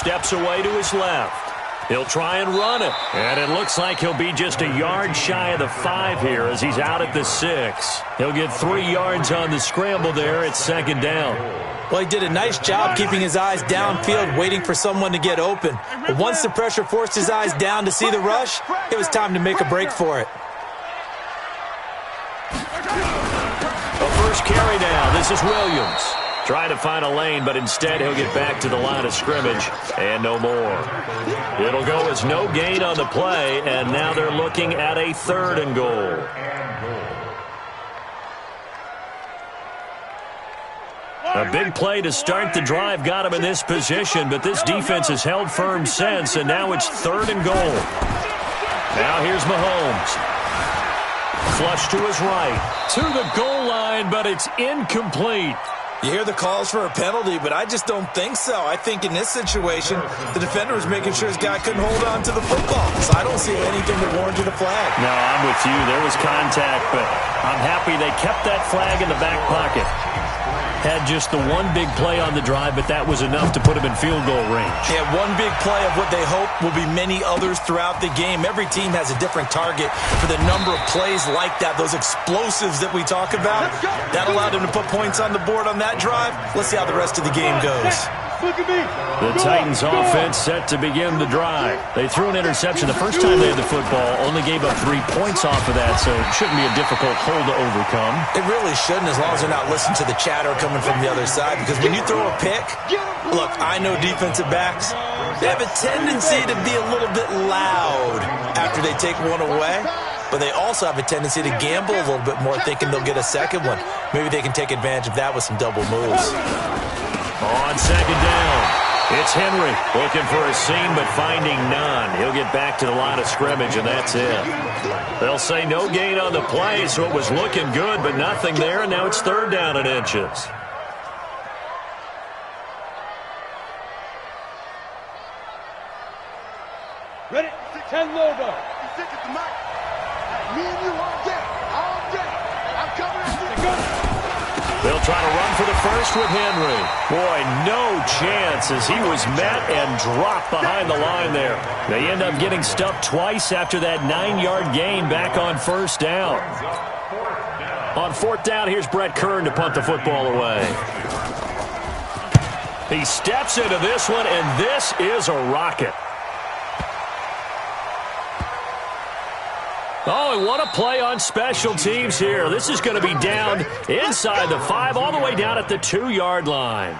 steps away to his left. He'll try and run it. And it looks like he'll be just a yard shy of the 5 here as he's out at the 6. He'll get 3 yards on the scramble there at second down. Well, he did a nice job keeping his eyes downfield, waiting for someone to get open. But once the pressure forced his eyes down to see the rush, it was time to make a break for it. A first carry now. This is Williams. Trying to find a lane, but instead he'll get back to the line of scrimmage and no more. It'll go as no gain on the play, and now they're looking at a 3rd and goal. A big play to start the drive got him in this position, but this defense has held firm since, and now it's 3rd and goal. Now here's Mahomes. Flush to his right. To the goal line, but it's incomplete. You hear the calls for a penalty, but I just don't think so. I think in this situation, the defender was making sure his guy couldn't hold on to the football. So I don't see anything that warranted a flag. No, I'm with you. There was contact, but I'm happy they kept that flag in the back pocket. Had just the one big play on the drive, but that was enough to put him in field goal range. Yeah, one big play of what they hope will be many others throughout the game. Every team has a different target for the number of plays like that, those explosives that we talk about. That allowed him to put points on the board on that drive. Let's see how the rest of the game goes. The Titans offense set to begin the drive. They threw an interception the first time they had the football, only gave up 3 points off of that, so it shouldn't be a difficult hole to overcome. It really shouldn't, as long as they're not listening to the chatter coming from the other side, because when you throw a pick, look, I know defensive backs, they have a tendency to be a little bit loud after they take one away, but they also have a tendency to gamble a little bit more, thinking they'll get a second one. Maybe they can take advantage of that with some double moves. On second down, it's Henry looking for a seam but finding none. He'll get back to the line of scrimmage, and that's it. They'll say no gain on the play, so it was looking good, but nothing there, and now it's 3rd down and inches. Ready? 10 Lobo. Me and you all day. All day. I'm coming after you. They'll try to run for the first with Henry. Boy, no chance as he was met and dropped behind the line there. They end up getting stuffed twice after that 9-yard gain back on 1st down. On 4th down, here's Brett Kern to punt the football away. He steps into this one, and this is a rocket. Oh, and what a play on special teams here. This is going to be down inside the 5, all the way down at the 2-yard line.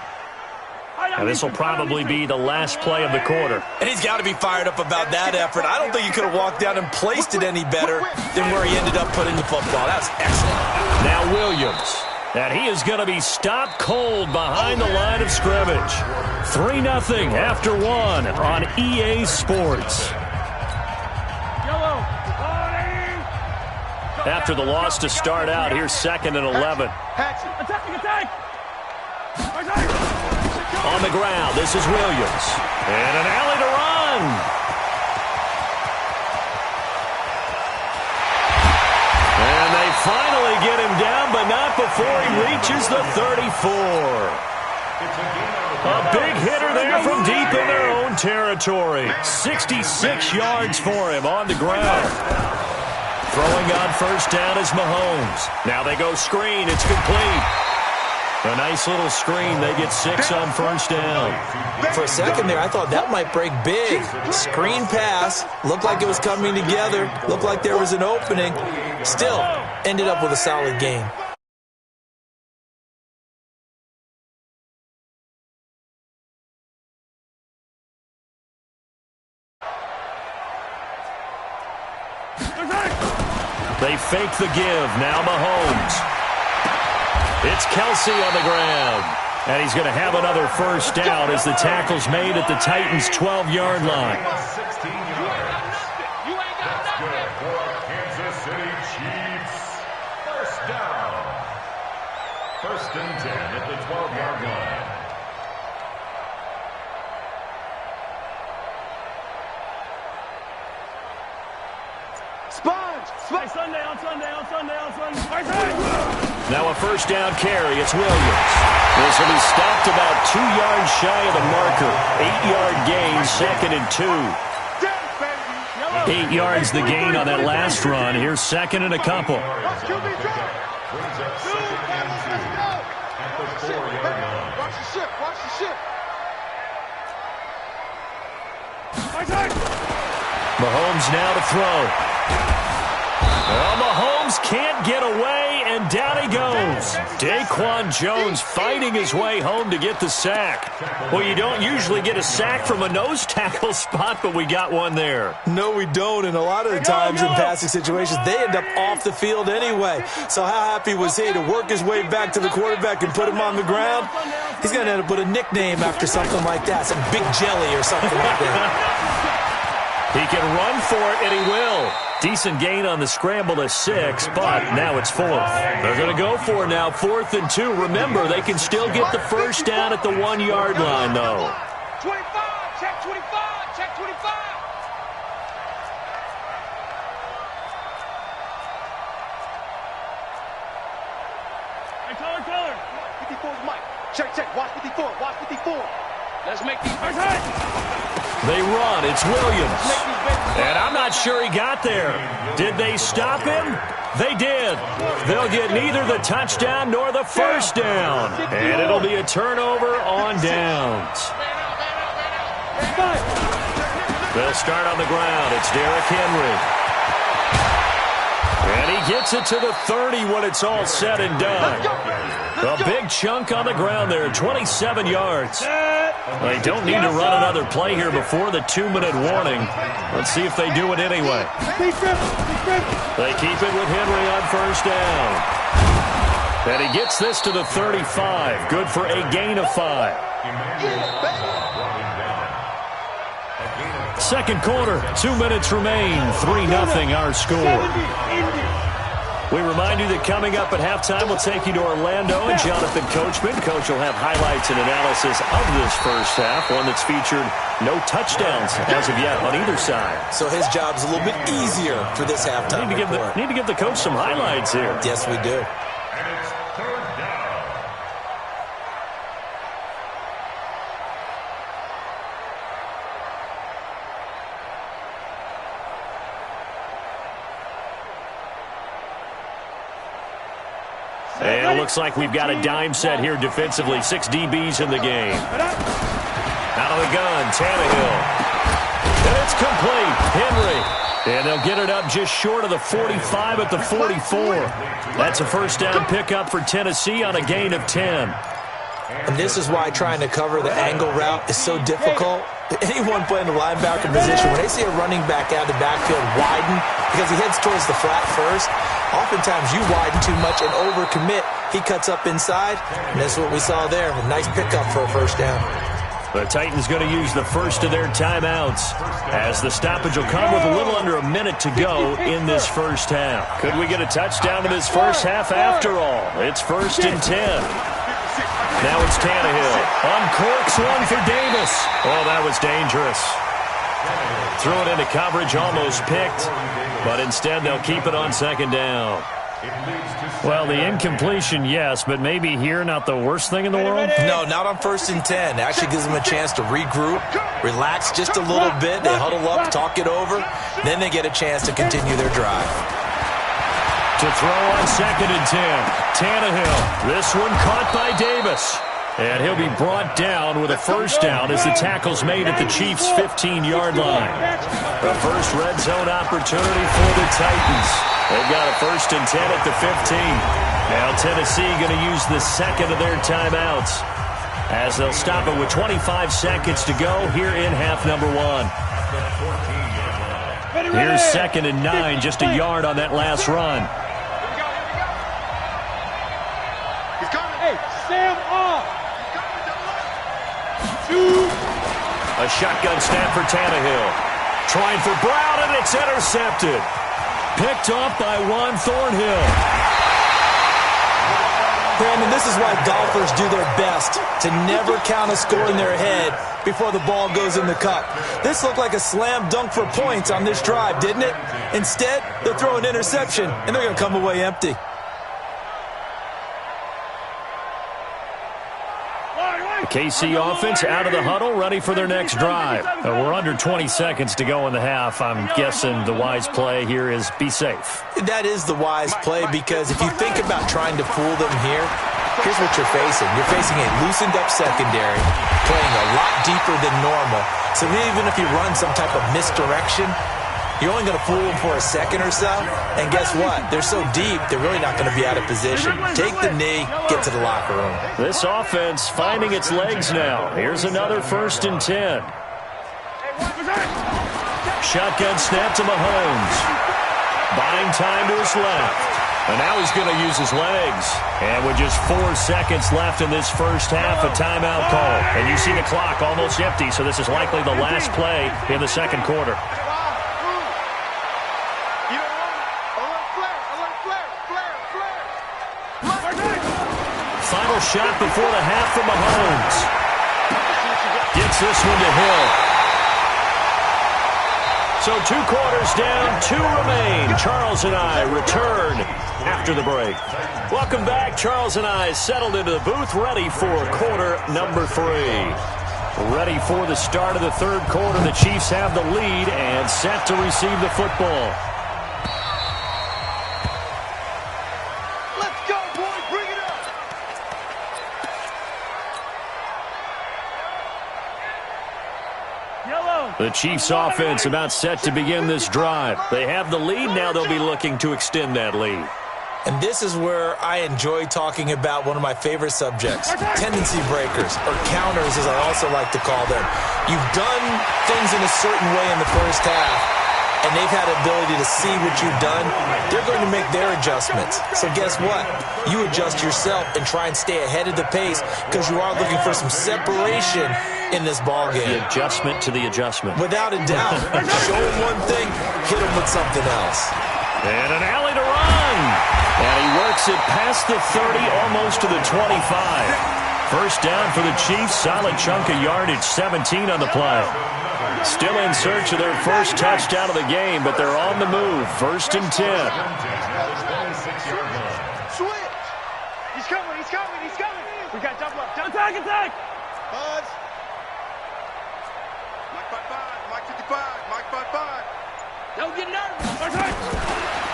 And this will probably be the last play of the quarter. And he's got to be fired up about that effort. I don't think he could have walked down and placed it any better than where he ended up putting the football. That's excellent. Now Williams. And he is going to be stopped cold behind the line of scrimmage. 3-0 after 1 on EA Sports. After the loss to start out, here's 2nd and 11. Attack! On the ground, this is Williams. And an alley to run. And they finally get him down, but not before he reaches the 34. A big hitter there from deep in their own territory. 66 yards for him on the ground. Throwing on 1st down is Mahomes. Now they go screen. It's complete. A nice little screen. They get 6 on 1st down. For a second there, I thought that might break big. Screen pass. Looked like it was coming together. Looked like there was an opening. Still, ended up with a solid game. They fake the give. Now Mahomes. It's Kelsey on the ground. And he's going to have another 1st down as the tackle's made at the Titans' 12-yard line. 16 yards. That's good for Kansas City Chiefs. 1st down. 1st and 10 at the 12-yard line. Spot! Now a first down carry. It's Williams. This will be stopped about 2 yards shy of the marker. 8-yard gain, 2nd and 2. 8 yards the gain on that last run. Here's 2nd and a couple. Brings up 2nd and 2 at the 4-yard line. Watch the ship. Watch the ship. Mahomes now to throw. Well, Mahomes can't get away, and down he goes. Daquan Jones fighting his way home to get the sack. Well, you don't usually get a sack from a nose tackle spot, but we got one there. No, we don't, and a lot of the times in passing situations, they end up off the field anyway. So how happy was he to work his way back to the quarterback and put him on the ground? He's going to end up with a nickname after something like that, some Big Jelly or something like that. He can run for it, and he will. Decent gain on the scramble to 6, but now it's 4th. They're going to go for it now, 4th and 2. Remember, they can still get the first down at the 1-yard line, though. 25, check 25, check 25. Hey, color. 54's Mike. Check, watch 54, watch 54. Let's make these. They run. It's Williams. And I'm not sure he got there. Did they stop him? They did. They'll get neither the touchdown nor the first down. And it'll be a turnover on downs. They'll start on the ground. It's Derrick Henry. And he gets it to the 30 when it's all said and done. A big chunk on the ground there, 27 yards. They don't need to run another play here before the 2-minute warning. Let's see if they do it anyway. They keep it with Henry on first down. And he gets this to the 35. Good for a gain of 5. Second quarter, 2 minutes remain. 3-0 our score. We remind you that coming up at halftime, we'll take you to Orlando and Jonathan Coachman. Coach will have highlights and analysis of this first half, one that's featured no touchdowns as of yet on either side. So his job's a little bit easier for this halftime. Need to give the coach some highlights here. Yes, we do. And it's 3rd down. And it looks like we've got a dime set here defensively. 6 DBs in the game. Out of the gun, Tannehill. And it's complete. Henry. And they'll get it up just short of the 45 at the 44. That's a first down pickup for Tennessee on a gain of 10. And this is why trying to cover the angle route is so difficult. Anyone playing the linebacker position, when they see a running back out of the backfield widen because he heads towards the flat first, oftentimes you widen too much and overcommit. He cuts up inside, and that's what we saw there. A nice pickup for a first down. The Titans going to use the first of their timeouts as the stoppage will come with a little under a minute to go in this first half. Could we get a touchdown in this first half after all? It's 1st and 10. Now it's Tannehill. Uncorks one for Davis. Oh, that was dangerous. Threw it into coverage, almost picked, but instead they'll keep it on 2nd down. Well, the incompletion, yes, but maybe here not the worst thing in the world? No, not on 1st and 10. Actually gives them a chance to regroup, relax just a little bit. They huddle up, talk it over. Then they get a chance to continue their drive. To throw on 2nd and 10. Tannehill. This one caught by Davis. And he'll be brought down with a first down as the tackle's made at the Chiefs' 15-yard line. The first red zone opportunity for the Titans. They've got a 1st and 10 at the 15. Now Tennessee going to use the second of their timeouts as they'll stop it with 25 seconds to go here in half number 1. Here's 2nd and 9, just a yard on that last run. Hey, Sam off. A shotgun snap for Tannehill. Trying for Brown, and it's intercepted. Picked off by Juan Thornhill. Brandon, this is why golfers do their best to never count a score in their head before the ball goes in the cup. This looked like a slam dunk for points on this drive, didn't it? Instead, they'll throw an interception, and they're going to come away empty. The KC offense out of the huddle, ready for their next drive. We're under 20 seconds to go in the half. I'm guessing the wise play here is be safe. That is the wise play, because if you think about trying to fool them here, here's what you're facing. You're facing a loosened-up secondary, playing a lot deeper than normal. So even if you run some type of misdirection, you're only going to fool them for a second or so. And guess what? They're so deep, they're really not going to be out of position. Take the knee, get to the locker room. This offense finding its legs now. Here's another 1st and 10. Shotgun snap to Mahomes. Buying time to his left. And now he's going to use his legs. And with just 4 seconds left in this first half, a timeout call. And you see the clock almost empty, so this is likely the last play in the second quarter. Final shot before the half from Mahomes. Gets this one to Hill. So 2 quarters down, 2 remain. Charles and I return after the break. Welcome back. Charles and I settled into the booth, ready for quarter number 3. Ready for the start of the third quarter. The Chiefs have the lead and set to receive the football. The Chiefs offense about set to begin this drive. They have the lead. Now they'll be looking to extend that lead. And this is where I enjoy talking about one of my favorite subjects, tendency breakers, or counters as I also like to call them. You've done things in a certain way in the first half, and they've had the ability to see what you've done. They're going to make their adjustments. So guess what? You adjust yourself and try and stay ahead of the pace, because you are looking for some separation in this ball game. The adjustment to the adjustment. Without a doubt. Show them one thing, hit them with something else. And an alley to run. And he works it past the 30, almost to the 25. First down for the Chiefs. Solid chunk of yardage, 17 on the play. Still in search of their first touchdown of the game, but they're on the move. 1st and 10. Switch. He's coming, he's coming, he's coming. We got double up. Attack, attack. Buzz. Mike 5-5, Mike 55, Mike 5-5. Don't get nervous.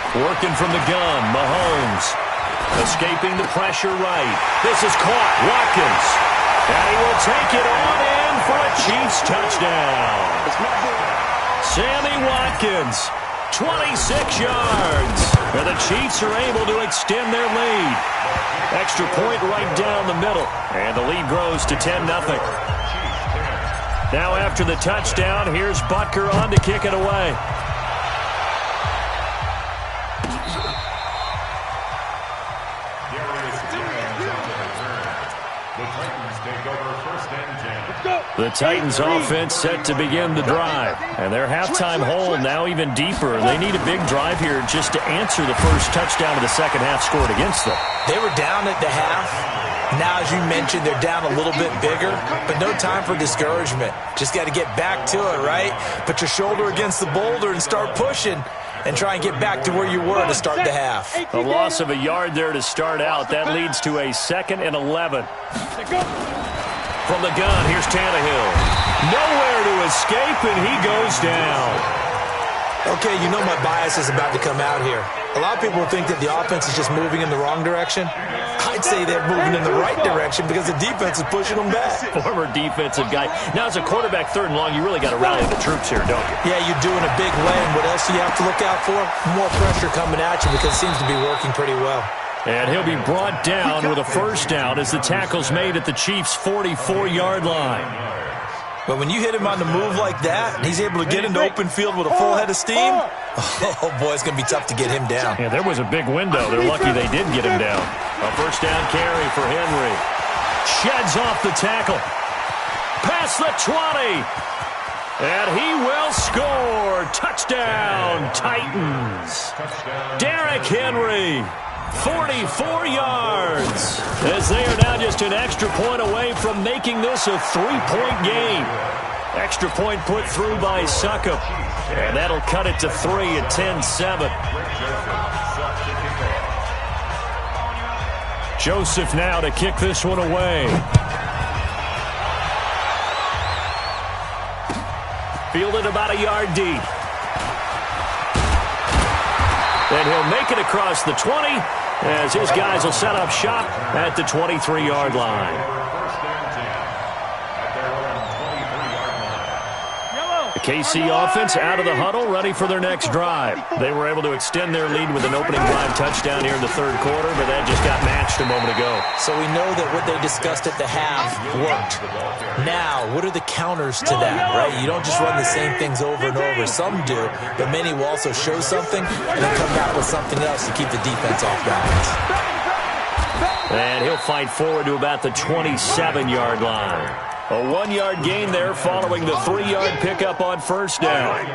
Working from the gun, Mahomes. Escaping the pressure right. This is caught. Watkins. And he will take it on in for a Chiefs touchdown. Sammy Watkins, 26 yards. And the Chiefs are able to extend their lead. Extra point right down the middle. And the lead grows to 10-0. Now after the touchdown, here's Butker on to kick it away. The Titans offense set to begin the drive. And their halftime hole now even deeper. They need a big drive here just to answer the first touchdown of the second half scored against them. They were down at the half. Now, as you mentioned, they're down a little bit bigger, but no time for discouragement. Just got to get back to it, right? Put your shoulder against the boulder and start pushing and try and get back to where you were to start the half. A loss of a yard there to start out. That leads to a 2nd and 11. From the gun, here's Tannehill. Nowhere to escape, and he goes down. Okay, you know my bias is about to come out here. A lot of people think that the offense is just moving in the wrong direction. I'd say they're moving in the right direction because the defense is pushing them back. Former defensive guy. Now, as a quarterback 3rd and long, you really got to rally the troops here, don't you? Yeah, you're doing a big way, and what else do you have to look out for? More pressure coming at you because it seems to be working pretty well. And he'll be brought down with a first down as the tackle's made at the Chiefs' 44-yard line. But when you hit him on the move like that, and he's able to get into open field with a full head of steam, oh, boy, it's going to be tough to get him down. Yeah, there was a big window. They're lucky they did get him down. A first down carry for Henry. Sheds off the tackle. Past the 20. And he will score. Touchdown, Titans. Derrick Henry. 44 yards. As they are now just an extra point away from making this a 3-point game. Extra point put through by Succop. And that'll cut it to 3 at 10-7. Joseph now to kick this one away. Fielded about a yard deep. And he'll make it across the 20 as his guys will set up shop at the 23-yard line. The KC offense out of the huddle, ready for their next drive. They were able to extend their lead with an opening drive touchdown here in the third quarter, but that just got matched a moment ago. So we know that what they discussed at the half worked. Now, what are the counters to that, right? You don't just run the same things over and over. Some do, but many will also show something and then come back with something else to keep the defense off balance. And he'll fight forward to about the 27-yard line. A 1-yard gain there following the 3-yard pickup on first down. Let's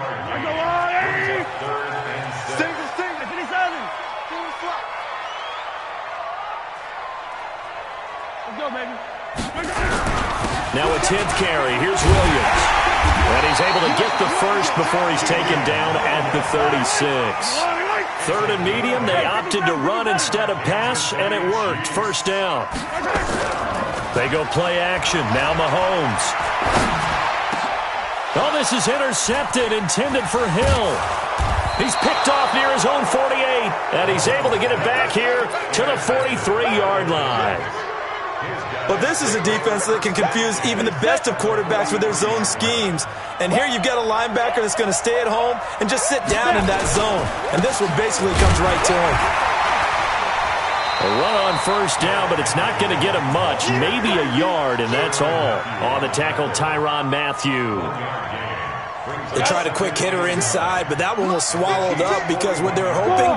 go, baby. Now a 10th carry. Here's Williams. And he's able to get the first before he's taken down at the 36. Third and medium, they opted to run instead of pass, and it worked. First down. They go play action. Now Mahomes. Oh, this is intercepted, intended for Hill. He's picked off near his own 48, and he's able to get it back here to the 43-yard line. Well, this is a defense that can confuse even the best of quarterbacks with their zone schemes. And here you've got a linebacker that's going to stay at home and just sit down in that zone. And this one basically comes right to him. A run on first down, but it's not going to get him much. Maybe a yard, and that's all. On the tackle, Tyrann Mathieu. They tried a quick hitter inside, but that one was swallowed up because what they're hoping,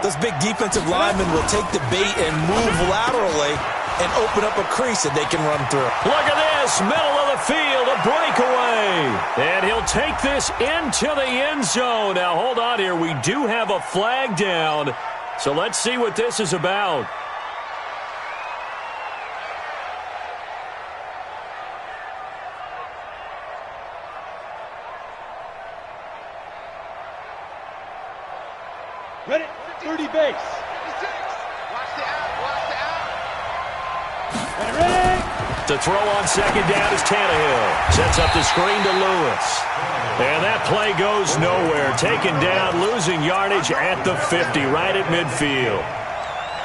those big defensive linemen will take the bait and move laterally and open up a crease that they can run through. Look at this, middle of the field, a breakaway. And he'll take this into the end zone. Now, hold on here. We do have a flag down. So let's see what this is about. Ready? 30 base. Ready? To throw on second down is Tannehill. Sets up the screen to Lewis. And that play goes nowhere. Taken down, losing yardage at the 50, right at midfield.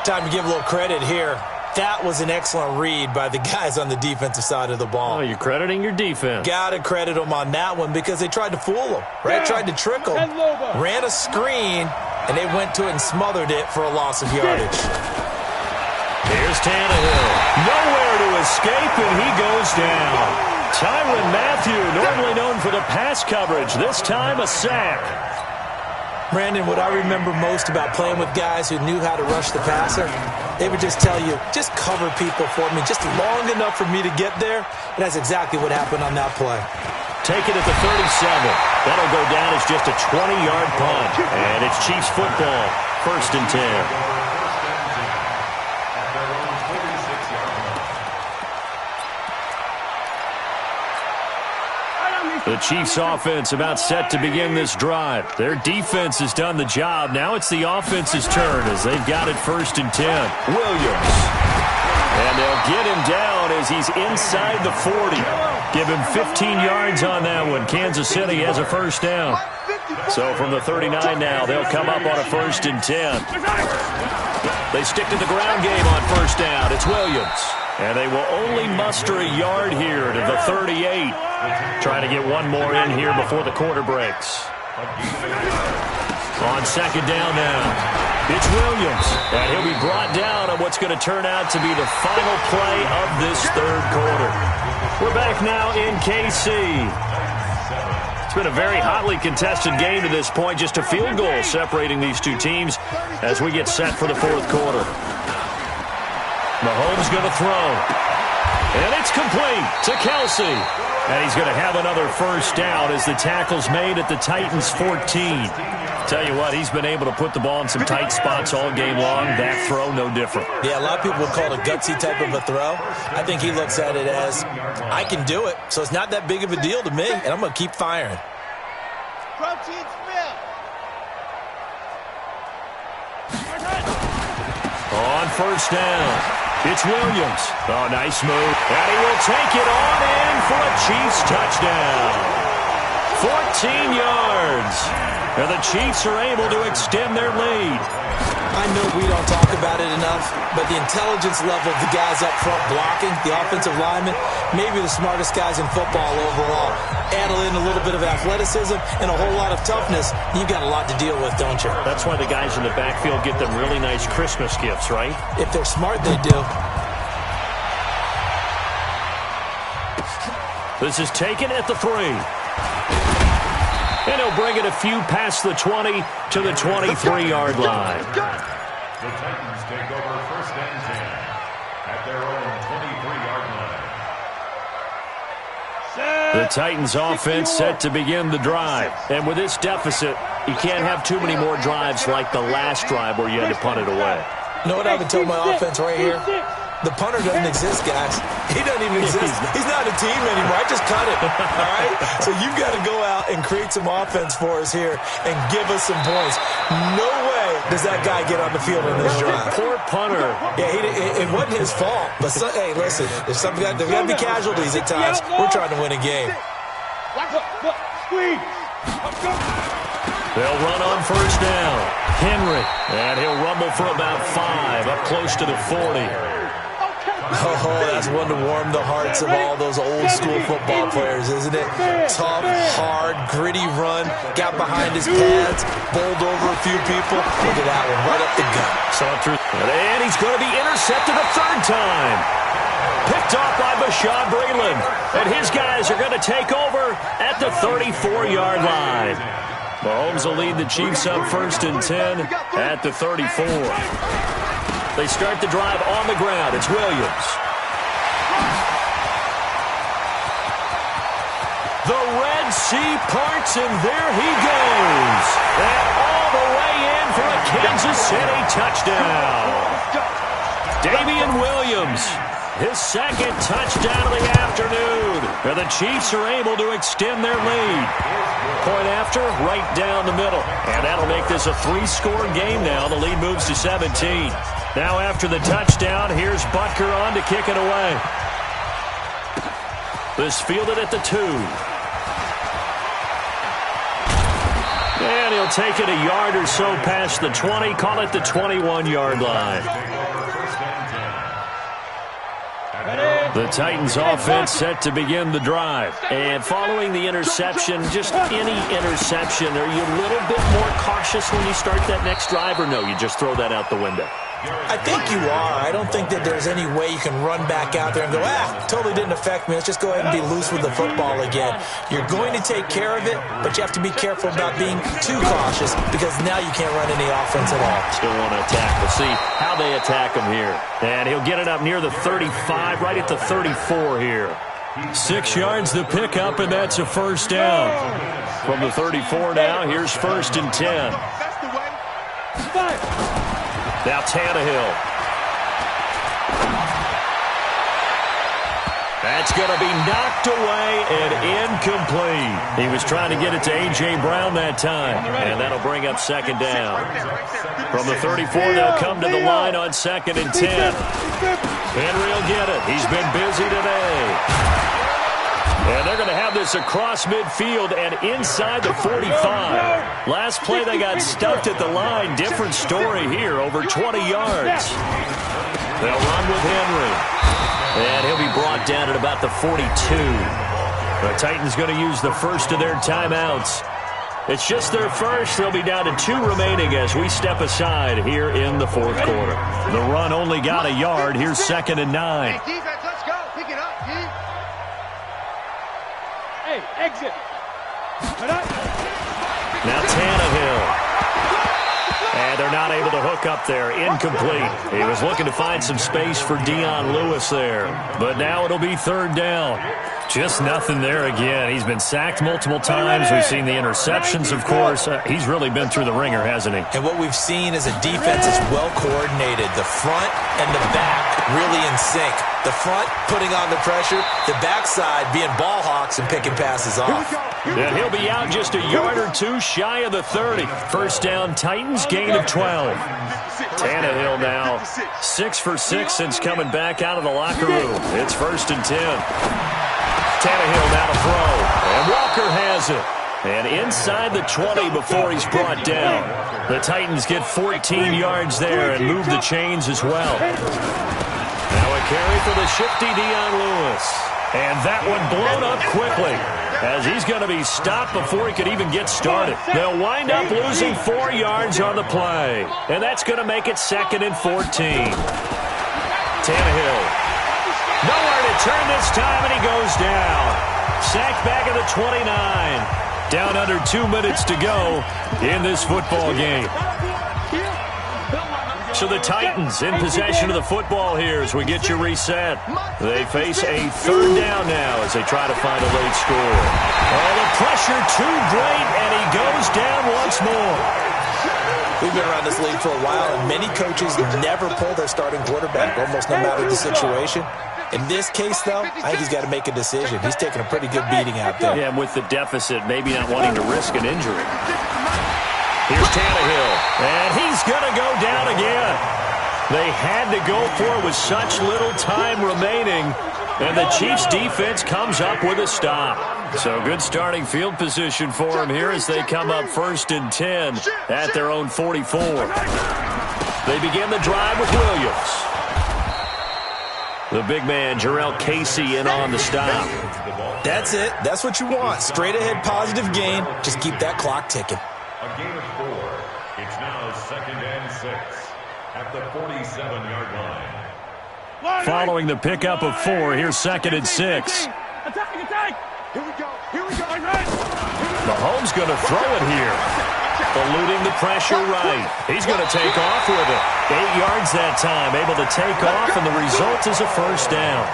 Time to give a little credit here. That was an excellent read by the guys on the defensive side of the ball. Oh, you're crediting your defense. Got to credit them on that one because they tried to fool them, right? Tried to trick them. Ran a screen, and they went to it and smothered it for a loss of yardage. Here's Tannehill. Nowhere to escape, and he goes down. Tyrann Mathieu, normally known for the pass coverage. This time, a sack. Brandon, what I remember most about playing with guys who knew how to rush the passer, they would just tell you, just cover people for me, just long enough for me to get there. And that's exactly what happened on that play. Take it at the 37. That'll go down as just a 20-yard punt. And it's Chiefs football, 1st and 10. The Chiefs offense about set to begin this drive. Their defense has done the job. Now it's the offense's turn as they've got it 1st and 10. Williams. And they'll get him down as he's inside the 40. Give him 15 yards on that one. Kansas City has a first down. So from the 39 now, they'll come up on a 1st and 10. They stick to the ground game on first down. It's Williams. And they will only muster a yard here to the 38. Trying to get one more in here before the quarter breaks. On second down now, it's Williams. And he'll be brought down on what's going to turn out to be the final play of this third quarter. We're back now in KC. It's been a very hotly contested game to this point. Just a field goal separating these two teams as we get set for the fourth quarter. Mahomes going to throw. And it's complete to Kelsey. And he's going to have another first down as the tackle's made at the Titans' 14. Tell you what, he's been able to put the ball in some tight spots all game long. That throw, no different. Yeah, a lot of people would call it a gutsy type of a throw. I think he looks at it as, I can do it, so it's not that big of a deal to me, and I'm going to keep firing. Protein spill. On first down, it's Williams. Oh, nice move. And he will take it on in for a Chiefs touchdown. 14 yards. And the Chiefs are able to extend their lead. I know we don't talk about it enough, but the intelligence level of the guys up front blocking, the offensive linemen, maybe the smartest guys in football overall. Add in a little bit of athleticism and a whole lot of toughness, you've got a lot to deal with, don't you? That's why the guys in the backfield get them really nice Christmas gifts, right? If they're smart, they do. This is taken at the 3. And he'll bring it a few past the 20 to the 23-yard line. The Titans take over first and 10 at their own 23-yard line. The Titans offense set to begin the drive. And with this deficit, you can't have too many more drives like the last drive where you had to punt it away. You know what I've been telling my offense right here? The punter doesn't exist, guys. He doesn't even exist. He's not a team anymore. I just cut it, all right? So you've got to go out and create some offense for us here and give us some points. No way does that guy get on the field in this drive. Poor punter. Yeah, it wasn't his fault. But, hey, listen, there's got to be casualties at times. We're trying to win a game. They'll run on first down. Henry. And he'll rumble for about 5, up close to the 40. Oh, that's one to warm the hearts of all those old-school football players, isn't it? Tough, hard, gritty run, got behind his pads, bowled over a few people. Look at that one, right up the gut. And he's going to be intercepted a third time. Picked off by Bashaud Breeland. And his guys are going to take over at the 34-yard line. Mahomes will lead the Chiefs up first and 10 at the 34. They start the drive on the ground. It's Williams. The Red Sea parts, and there he goes. And all the way in for a Kansas City touchdown. Damian Williams, his second touchdown of the afternoon. And the Chiefs are able to extend their lead. Point after, right down the middle. And that'll make this a 3-score game now. The lead moves to 17. Now after the touchdown, here's Butker on to kick it away. This fielded at the 2. And he'll take it a yard or so past the 20, call it the 21-yard line. The Titans offense set to begin the drive. And following the interception, just any interception, are you a little bit more cautious when you start that next drive, or no, you just throw that out the window? I think you are. I don't think that there's any way you can run back out there and go, totally didn't affect me. Let's just go ahead and be loose with the football again. You're going to take care of it, but you have to be careful about being too cautious because now you can't run any offense at all. Still want to attack. We'll see how they attack him here. And he'll get it up near the 35, right at the 34 here. 6 yards the pickup, and that's a first down. From the 34 now, here's first and 10. Now Tannehill. That's going to be knocked away and incomplete. He was trying to get it to A.J. Brown that time, and that'll bring up second down. From the 34, they'll come to the line on second and 10. Henry will get it. He's been busy today. And they're going to have this across midfield and inside the 45. Last play, they got stuffed at the line. Different story here, over 20 yards. They'll run with Henry. And he'll be brought down at about the 42. The Titans going to use the first of their timeouts. It's just their first. They'll be down to 2 remaining as we step aside here in the fourth quarter. The run only got a yard. Here's second and 9. Hey, defense, let's go. Pick it up, D. Hey, exit. Now Tannehill. And they're not able to hook look up there, incomplete. He was looking to find some space for Dion Lewis there. But now it'll be third down. Just nothing there again. He's been sacked multiple times. We've seen the interceptions, of course. He's really been through the ringer, hasn't he? And what we've seen is a defense that's well coordinated. The front and the back really in sync. The front putting on the pressure, the backside being ball hawks and picking passes off. And he'll be out just a yard or two shy of the 30. First down, Titans, gain of 12. Tannehill now 6 for 6 since coming back out of the locker room. It's 1st and 10. Tannehill now to throw, and Walker has it. And inside the 20 before he's brought down. The Titans get 14 yards there and move the chains as well. Now a carry for the shifty Dion Lewis. And that one blown up quickly, as he's going to be stopped before he could even get started. They'll wind up losing 4 yards on the play, and that's going to make it 2nd and 14. Tannehill, nowhere to turn this time, and he goes down. Sacked back at the 29. Down under 2 minutes to go in this football game. So the Titans in possession of the football here as we get you reset. They face a third down now as they try to find a late score. Oh, the pressure too great, and he goes down once more. We've been around this league for a while, and many coaches never pull their starting quarterback, almost no matter the situation. In this case, though, I think he's got to make a decision. He's taking a pretty good beating out there. Yeah, and with the deficit, maybe not wanting to risk an injury. Here's Tannehill, and he's going to go down again. They had to go for it with such little time remaining, and the Chiefs' defense comes up with a stop. So good starting field position for them here as they come up 1st and 10 at their own 44. They begin the drive with Williams. The big man, Jarrell Casey, in on the stop. That's it. That's what you want. Straight ahead positive gain. Just keep that clock ticking. A gain of 4. It's now 2nd and 6 at the 47-yard line. Following the pickup of 4, here's 2nd and 6. Attack! Here we go. Mahomes going to throw it here. Eluding the pressure right. He's going to take off with it. 8 yards that time, able to take off, and the result is a first down.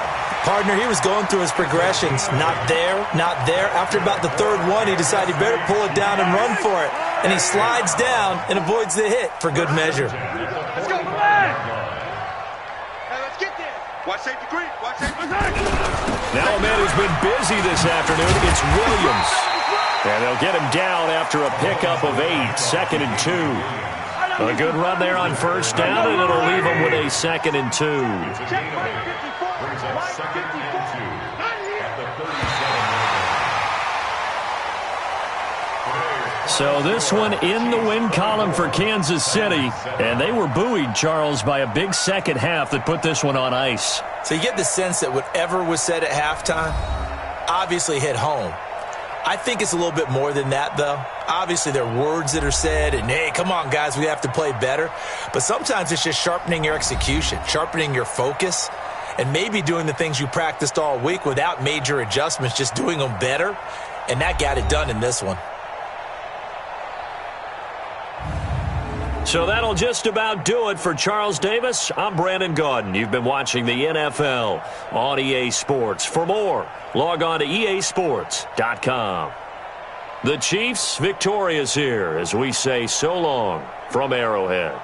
Partner, he was going through his progressions. Not there, not there. After about the 3rd one, he decided he better pull it down and run for it. And he slides down and avoids the hit for good measure. Let's go, man! Hey, let's get there. Watch safety green. Watch safety green. Now a man who's been busy this afternoon against Williams. And they'll get him down after a pickup of 8, 2nd and 2. A good run there on first down, and it'll leave him with a 2nd and 2. Brings up 2nd and 2 at the 37-yard line. So this one in the win column for Kansas City, and they were buoyed, Charles, by a big second half that put this one on ice. So you get the sense that whatever was said at halftime obviously hit home. I think it's a little bit more than that, though. Obviously, there are words that are said, and, hey, come on, guys, we have to play better. But sometimes it's just sharpening your execution, sharpening your focus, and maybe doing the things you practiced all week without major adjustments, just doing them better. And that got it done in this one. So that'll just about do it for Charles Davis. I'm Brandon Gaudin. You've been watching the NFL on EA Sports. For more, log on to easports.com. The Chiefs victorious here as we say so long from Arrowhead.